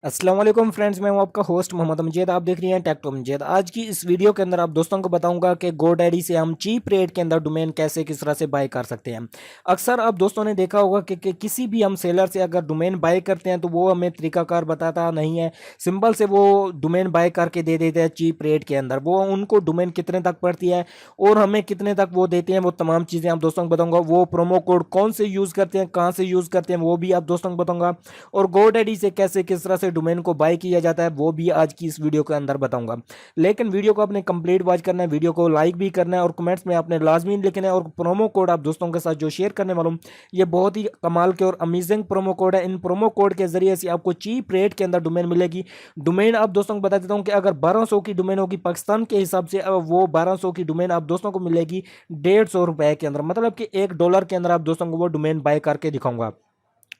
अस्सलाम वालेकुम फ्रेंड्स, मैं हूं आपका होस्ट मोहम्मद अमजद। आप देख रही हैं टेक टू अमजद। आज की इस वीडियो के अंदर आप दोस्तों को बताऊंगा कि गोडैडी से हम चीप रेट के अंदर डोमेन कैसे किस तरह से बाय कर सकते हैं। अक्सर आप दोस्तों ने देखा होगा कि किसी भी हम सेलर से अगर डोमेन बाय करते हैं तो वो हमें तरीकाकार बताता नहीं है। सिंपल से वो डोमेन बाय करके दे देते हैं चीप रेट के अंदर। वो उनको डोमेन कितने तक पड़ती है और हमें कितने तक वो देते हैं, वो तमाम चीज़ें आप दोस्तों को बताऊंगा। वो प्रोमो कोड कौन से यूज़ करते हैं, कहाँ से यूज़ करते हैं, वो भी आप दोस्तों को बताऊंगा। और गोडैडी से कैसे किस तरह से डोमेन को बाय किया जाता है वो भी आज की इस वीडियो के अंदर बताऊंगा। लेकिन वीडियो को आपने कंप्लीट वॉच करना है, वीडियो को लाइक भी करना है और कमेंट्स में आपने लाजमी लिखना है। और प्रोमो कोड आप दोस्तों के साथ जो शेयर करने वाला हूँ, ये बहुत ही कमाल के और अमेजिंग प्रोमो कोड है। इन प्रोमो कोड के जरिए से आपको चीप रेट के अंदर डोमेन मिलेगी। डोमेन आप दोस्तों को बता देता हूँ कि अगर 1200 की डोमेन होगी पाकिस्तान के हिसाब से, वो 1200 की डोमेन आप दोस्तों को मिलेगी 150 रुपए के अंदर, मतलब कि $1 के अंदर आप दोस्तों को वो डोमेन बाय करके दिखाऊंगा।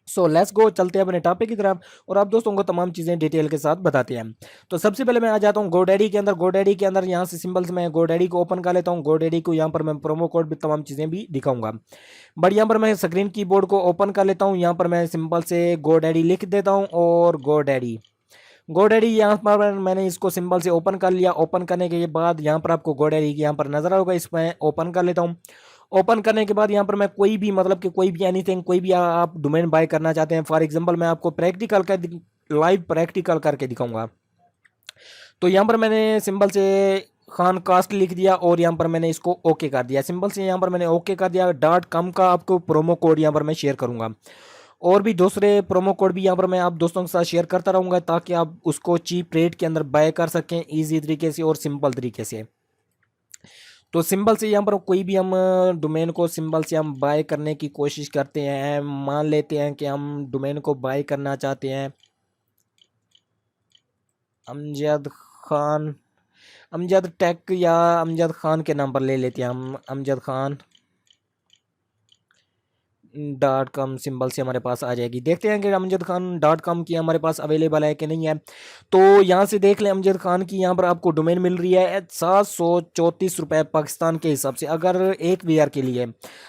सो लेट्स गो, चलते हैं अपने टॉपिक की तरफ और आप दोस्तों को तमाम चीज़ें डिटेल के साथ बताते हैं। तो सबसे पहले मैं आ जाता हूँ गोडैडी के अंदर। गोडैडी के अंदर यहाँ से सिंपल से मैं गोडैडी को ओपन कर लेता हूँ। गोडैडी को यहाँ पर मैं प्रोमो कोड भी तमाम चीज़ें भी दिखाऊंगा। बट यहाँ पर मैं स्क्रीन कीबोर्ड को ओपन कर लेता हूँ। यहाँ पर मैं सिंपल से गोडैडी लिख देता हूँ और गोडैडी गोडैडी यहाँ पर मैंने इसको सिंपल से ओपन कर लिया। ओपन करने के बाद यहाँ पर आपको गोडैडी यहाँ पर नजर होगा, इसमें ओपन कर लेता हूँ। ओपन करने के बाद यहाँ पर मैं कोई भी, मतलब कि कोई भी एनीथिंग, कोई भी आप डोमेन बाय करना चाहते हैं, फॉर एग्जांपल मैं आपको प्रैक्टिकल का लाइव प्रैक्टिकल करके दिखाऊंगा। तो यहाँ पर मैंने सिंपल से खान कास्ट लिख दिया और यहाँ पर मैंने इसको ओके कर दिया। सिंपल से यहाँ पर मैंने ओके कर दिया। .com का आपको प्रोमो कोड यहाँ पर मैं शेयर करूँगा और भी दूसरे प्रोमो कोड भी यहाँ पर मैं आप दोस्तों के साथ शेयर करता रहूँगा ताकि आप उसको चीप रेट के अंदर बाय कर सकें ईजी तरीके से और सिंपल तरीके से। तो सिंबल से यहाँ पर कोई भी हम डोमेन को सिंबल से हम बाय करने की कोशिश करते हैं। मान लेते हैं कि हम डोमेन को बाय करना चाहते हैं अमजद खान, अमजद टेक या अमजद खान के नाम पर ले लेते हैं हम, अमजद खान .com सिंबल से हमारे पास आ जाएगी। देखते हैं कि अमजद खान .com की हमारे पास अवेलेबल है कि नहीं है। तो यहाँ से देख लें, अमजद खान की यहाँ पर आपको डोमेन मिल रही है 734 रुपये पाकिस्तान के हिसाब से, अगर एक वीआर के लिए।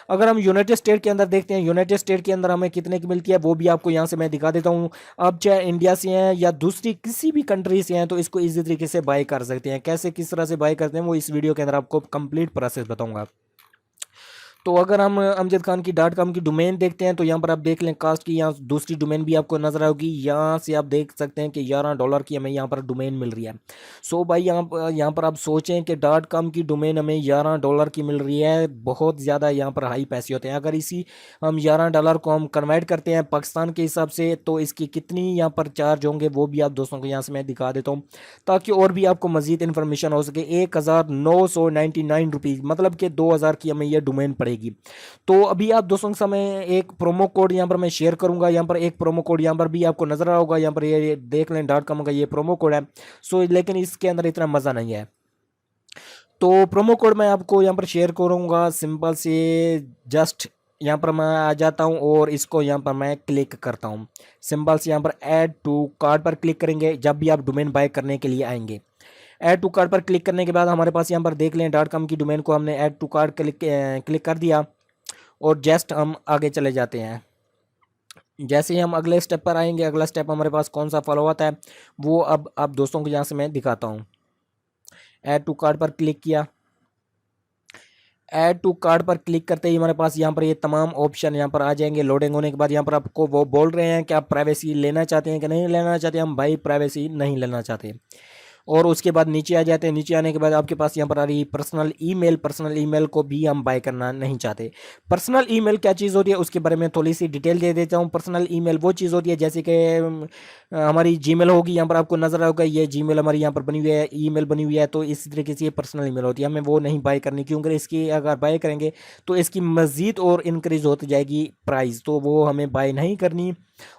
अगर हम यूनाइटेड स्टेट के अंदर देखते हैं, यूनाइटेड स्टेट के अंदर हमें कितने की मिलती है वो भी आपको यहाँ से मैं दिखा देता हूँ। आप चाहे इंडिया से हैं या दूसरी किसी भी कंट्री से हैं तो इसको ईजी तरीके से बाय कर सकते हैं। कैसे किस तरह से बाय करते हैं वो इस वीडियो के अंदर आपको कंप्लीट प्रोसेस बताऊँगा। तो अगर हम अमजद खान की .com की डोमेन देखते हैं तो यहाँ पर आप देख लें कास्ट की, यहाँ दूसरी डोमेन भी आपको नजर आएगी। यहाँ से आप देख सकते हैं कि $11 की हमें यहाँ पर डोमेन मिल रही है। सो भाई यहाँ पर आप सोचें कि .com की डोमेन हमें $11 की मिल रही है। बहुत ज़्यादा यहाँ पर हाई पैसे होते हैं। अगर इसी हम $11 को हम कन्वर्ट करते हैं पाकिस्तान के हिसाब से तो इसकी कितनी यहाँ पर चार्ज होंगे वो भी आप दोस्तों को यहाँ से मैं दिखा देता हूँ ताकि और भी आपको मजीद इन्फॉर्मेशन हो सके। 1999 रुपीज़, मतलब कि 2000 की हमें ये डोमेन पड़ेगी। तो अभी आप दोस्तों के समय एक प्रोमो कोड यहाँ पर मैं शेयर करूंगा। यहाँ पर एक प्रोमो कोड यहाँ पर भी आपको नजर आ होगा। यहाँ पर ये देख लें .com का ये प्रोमो कोड है। सो लेकिन इसके अंदर इतना मज़ा नहीं है। तो प्रोमो कोड मैं आपको यहाँ पर शेयर करूंगा। सिंपल से जस्ट यहाँ पर मैं आ जाता हूँ और इसको यहाँ पर मैं क्लिक करता हूँ। सिंपल से यहाँ पर ऐड टू कार्ट पर क्लिक करेंगे जब भी आप डोमेन बाय करने के लिए आएंगे। ऐड टू कार्ट पर क्लिक करने के बाद हमारे पास यहाँ पर देख लें .com की डोमेन को हमने ऐड टू कार्ट क्लिक कर दिया और जस्ट हम आगे चले जाते हैं। जैसे ही हम अगले स्टेप पर आएंगे, अगला स्टेप हमारे पास कौन सा फॉलो होता है वो अब आप दोस्तों को यहाँ से मैं दिखाता हूँ। ऐड टू कार्ट पर क्लिक किया। ऐड टू कार्ट पर क्लिक करते ही हमारे पास यहाँ पर ये तमाम ऑप्शन यहाँ पर आ जाएंगे। लोडिंग होने के बाद यहाँ पर आपको वो बोल रहे हैं कि आप प्राइवेसी लेना चाहते हैं कि नहीं लेना चाहते। हम भाई प्राइवेसी नहीं लेना चाहते। और उसके बाद नीचे आ जाते हैं। नीचे आने के बाद आपके पास यहाँ पर आ रही है पर्सनल ईमेल। पर्सनल ईमेल को भी हम बाय करना नहीं चाहते। पर्सनल ईमेल क्या चीज़ होती है उसके बारे में थोड़ी सी डिटेल दे देता हूँ। पर्सनल ईमेल वो चीज़ होती है जैसे कि हमारी जीमेल होगी। यहाँ पर आपको नजर आएगा ये जीमेल हमारी यहाँ पर बनी हुई है, ईमेल बनी हुई है। तो इसी तरीके से ये पर्सनल ईमेल होती है, हमें वो नहीं बाय करनी क्योंकि इसकी अगर बाय करेंगे तो इसकी मज़ीद और इनक्रीज़ होती जाएगी प्राइस, तो वो हमें बाय नहीं करनी।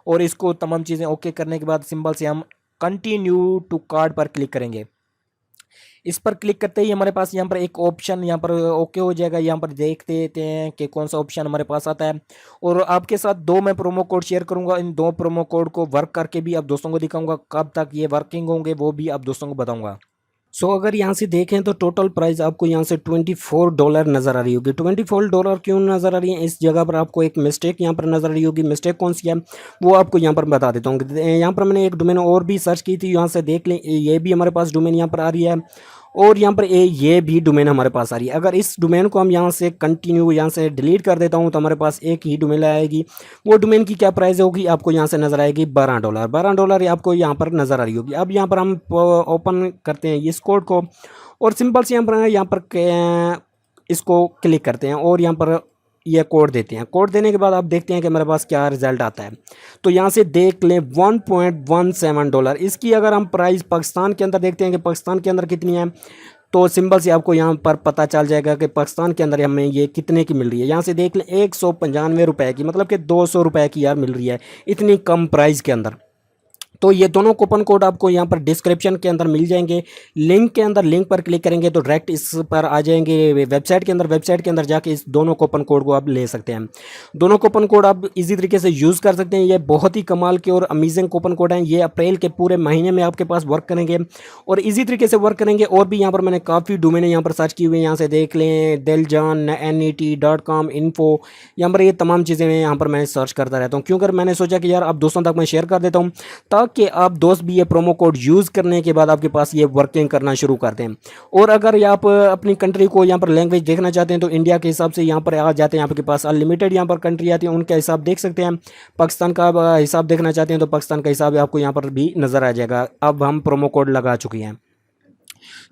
और इसको तमाम चीज़ें ओके करने के बाद सिंपल से हम कंटिन्यू टू कार्ड पर क्लिक करेंगे। इस पर क्लिक करते ही हमारे पास यहाँ पर एक ऑप्शन यहाँ पर ओके हो जाएगा। यहाँ पर देख देते हैं कि कौन सा ऑप्शन हमारे पास आता है। और आपके साथ दो मैं प्रोमो कोड शेयर करूंगा। इन दो प्रोमो कोड को वर्क करके भी आप दोस्तों को दिखाऊंगा। कब तक ये वर्किंग होंगे वो भी आप दोस्तों को बताऊंगा। सो अगर यहाँ से देखें तो टोटल प्राइस आपको यहाँ से $24 नज़र आ रही होगी। $24 क्यों नज़र आ रही है? इस जगह पर आपको एक मिस्टेक यहाँ पर नज़र आ रही होगी। मिस्टेक कौन सी है वो आपको यहाँ पर बता देता हूँ। यहाँ पर मैंने एक डोमेन और भी सर्च की थी, यहाँ से देख लें, ये भी हमारे पास डोमेन यहाँ पर आ रही है और यहाँ पर ये भी डोमेन हमारे पास आ रही है। अगर इस डोमेन को हम यहाँ से कंटिन्यू यहाँ से डिलीट कर देता हूँ तो हमारे पास एक ही डोमेन आएगी। वो डोमेन की क्या प्राइस होगी आपको यहाँ से नज़र आएगी $12। $12 आपको यहाँ पर नज़र आ रही होगी। अब यहाँ पर हम ओपन करते हैं इस कोड को और सिंपल से इसको क्लिक करते हैं और यहाँ पर ये कोड देते हैं। कोड देने के बाद आप देखते हैं कि मेरे पास क्या रिजल्ट आता है। तो यहाँ से देख लें $1.17। इसकी अगर हम प्राइस पाकिस्तान के अंदर देखते हैं कि पाकिस्तान के अंदर कितनी है, तो सिंबल से आपको यहाँ पर पता चल जाएगा कि पाकिस्तान के अंदर हमें ये कितने की मिल रही है। यहाँ से देख लें ₹195 की, मतलब कि ₹200 की यार मिल रही है इतनी कम प्राइस के अंदर। तो ये दोनों कूपन कोड आपको यहाँ पर डिस्क्रिप्शन के अंदर मिल जाएंगे। लिंक के अंदर लिंक पर क्लिक करेंगे तो डायरेक्ट इस पर आ जाएंगे वेबसाइट के अंदर। वेबसाइट के अंदर जाके इस दोनों कूपन कोड को आप ले सकते हैं। दोनों कूपन कोड आप इजी तरीके से यूज़ कर सकते हैं। ये बहुत ही कमाल के और अमेजिंग कूपन कोड हैं। ये अप्रैल के पूरे महीने में आपके पास वर्क करेंगे और ईजी तरीके से वर्क करेंगे। और भी यहाँ पर मैंने काफ़ी डोमेन यहाँ पर सर्च की हुई है, यहाँ से देख लें दिलजान net.com info, यहाँ पर ये तमाम चीज़ें यहाँ पर मैं सर्च करता रहता हूँ। क्योंकि मैंने सोचा कि यार आप दोस्तों तक मैं शेयर कर देता हूँ ताकि आप दोस्त भी ये प्रोमो कोड यूज़ करने के बाद आपके पास ये वर्किंग करना शुरू कर दें। और अगर आप अपनी कंट्री को यहाँ पर लैंग्वेज देखना चाहते हैं तो इंडिया के हिसाब से यहाँ पर आ जाते हैं। आपके पास अनलिमिटेड यहाँ पर कंट्री आती है, उनका हिसाब देख सकते हैं। पाकिस्तान का हिसाब देखना चाहते हैं तो पाकिस्तान का हिसाब आपको यहाँ पर भी नज़र आ जाएगा। अब हम प्रोमो कोड लगा चुके हैं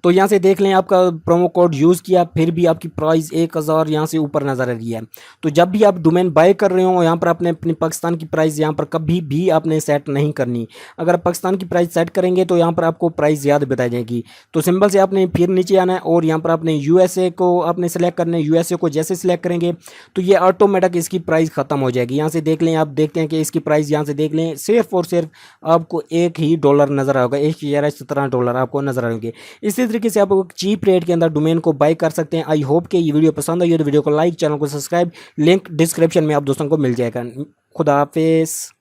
तो यहाँ से देख लें आपका प्रोमो कोड यूज़ किया फिर भी आपकी प्राइस 1000 यहाँ से ऊपर नज़र आ रही है। तो जब भी आप डोमेन बाय कर रहे हो यहाँ पर आपने अपनी पाकिस्तान की प्राइस यहाँ पर कभी भी आपने सेट नहीं करनी। अगर पाकिस्तान की प्राइस सेट करेंगे तो यहाँ पर आपको प्राइस याद बताई जाएगी। तो सिंपल से आपने फिर नीचे आना है और यहाँ पर आपने यूएसए को आपने सेलेक्ट करना है। यूएसए को जैसे सिलेक्ट करेंगे तो ये ऑटोमेटिक इसकी प्राइस ख़त्म हो जाएगी। यहाँ से देख लें, आप देखते हैं कि इसकी प्राइस यहाँ से देख लें सिर्फ और सिर्फ आपको एक ही डॉलर नज़र आएगा, $1017 आपको नज़र आएंगे। इसी तरीके से आप चीप रेट के अंदर डोमेन को बाय कर सकते हैं। आई होप कि ये वीडियो पसंद आई हो तो वीडियो को लाइक, चैनल को सब्सक्राइब, लिंक डिस्क्रिप्शन में आप दोस्तों को मिल जाएगा। खुदा हाफिज़।